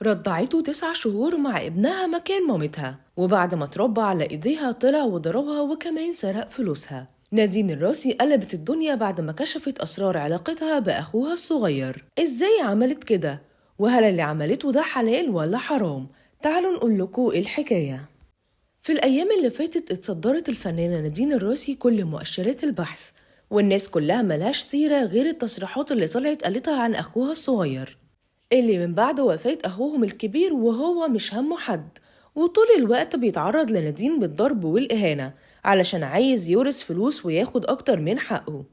رضعته 9 شهور مع ابنها مكان مامتها، وبعد ما اتربى على ايديها طلع وضربها وكمان سرق فلوسها. نادين الراسي قلبت الدنيا بعد ما كشفت أسرار علاقتها بأخوها الصغير. ازاي عملت كده؟ وهل اللي عملته ده حلال ولا حرام؟ تعالوا نقول لكم ايه الحكاية. في الأيام اللي فاتت اتصدرت الفنانة نادين الراسي كل مؤشرات البحث، والناس كلها ملهاش سيرة غير التصريحات اللي طلعت قالتها عن أخوها الصغير، اللي من بعد وفاة أخوهم الكبير وهو مش همه حد، وطول الوقت بيتعرض لنادين بالضرب والإهانة علشان عايز يورث فلوس وياخد أكتر من حقه.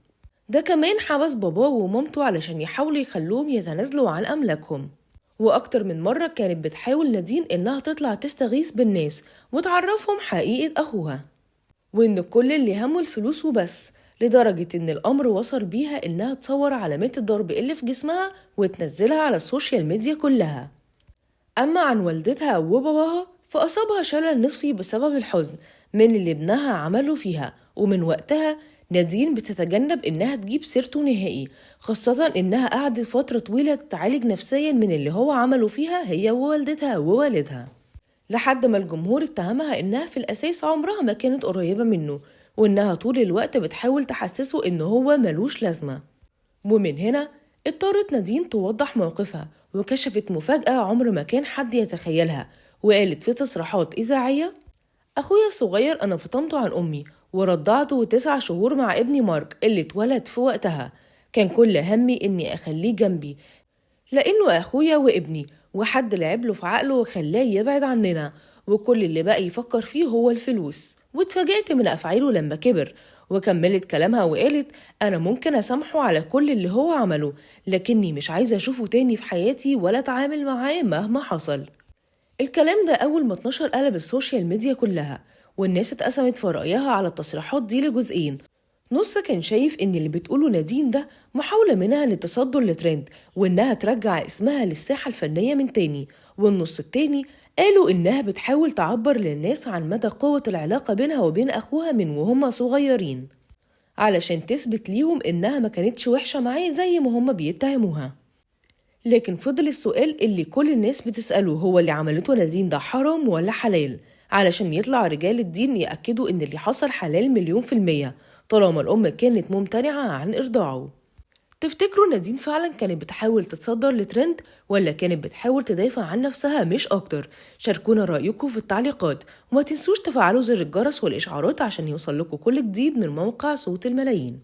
ده كمان حبس باباه ومامته علشان يحاولوا يخلوهم يتنازلوا عن أملاكهم. وأكتر من مرة كانت بتحاول نادين إنها تطلع تستغيث بالناس وتعرفهم حقيقة أخوها، وإن كل اللي همه الفلوس وبس، لدرجة إن الأمر وصل بيها إنها تصور علامات الضرب اللي في جسمها وتنزلها على السوشيال ميديا كلها. أما عن والدتها وباباها فأصابها شلل نصفي بسبب الحزن من اللي ابنها عمله فيها، ومن وقتها نادين بتتجنب إنها تجيب سيرته نهائي، خاصة إنها قعدت فترة طويلة تتعالج نفسيا من اللي هو عمله فيها هي ووالدتها ووالدها، لحد ما الجمهور اتهمها إنها في الأساس عمرها ما كانت قريبة منه، وإنها طول الوقت بتحاول تحسسه إن هو ملوش لازمة. ومن هنا اضطرت نادين توضح موقفها، وكشفت مفاجأة عمر ما كان حد يتخيلها، وقالت في تصريحات إذاعية: أخويا الصغير أنا فطمته عن أمي ورضعته 9 شهور مع ابني مارك اللي اتولد في وقتها. كان كل همي إني أخليه جنبي لأنه أخويا وابني، وحد لعب له في عقله وخلاه يبعد عننا، وكل اللي بقى يفكر فيه هو الفلوس. واتفاجأت من أفعاله لما كبر. وكملت كلامها وقالت: أنا ممكن أسامحه على كل اللي هو عمله، لكني مش عايزة أشوفه تاني في حياتي ولا أتعامل معاه مهما حصل. الكلام ده أول ما اتنشر قلب السوشيال ميديا كلها، والناس اتقسمت في رأيها على التصريحات دي لجزئين. نص كان شايف ان اللي بتقوله نادين ده محاولة منها للتصدر لترند وانها ترجع اسمها للساحة الفنية من تاني، والنص التاني قالوا انها بتحاول تعبر للناس عن مدى قوة العلاقة بينها وبين اخوها من وهم صغيرين، علشان تثبت ليهم انها ما كانتش وحشة معاه زي ما هم بيتهموها. لكن فضل السؤال اللي كل الناس بتسأله: هو اللي عملته نادين ده حرام ولا حلال؟ علشان يطلع رجال الدين يأكدوا ان اللي حصل حلال 1000000%، طالما الأم كانت ممتنعة عن إرضاعه. تفتكروا نادين فعلا كانت بتحاول تتصدر لترند، ولا كانت بتحاول تدافع عن نفسها مش أكتر؟ شاركونا رأيكم في التعليقات، وما تنسوش تفعلوا زر الجرس والإشعارات عشان يوصل لكم كل جديد من موقع صوت الملايين.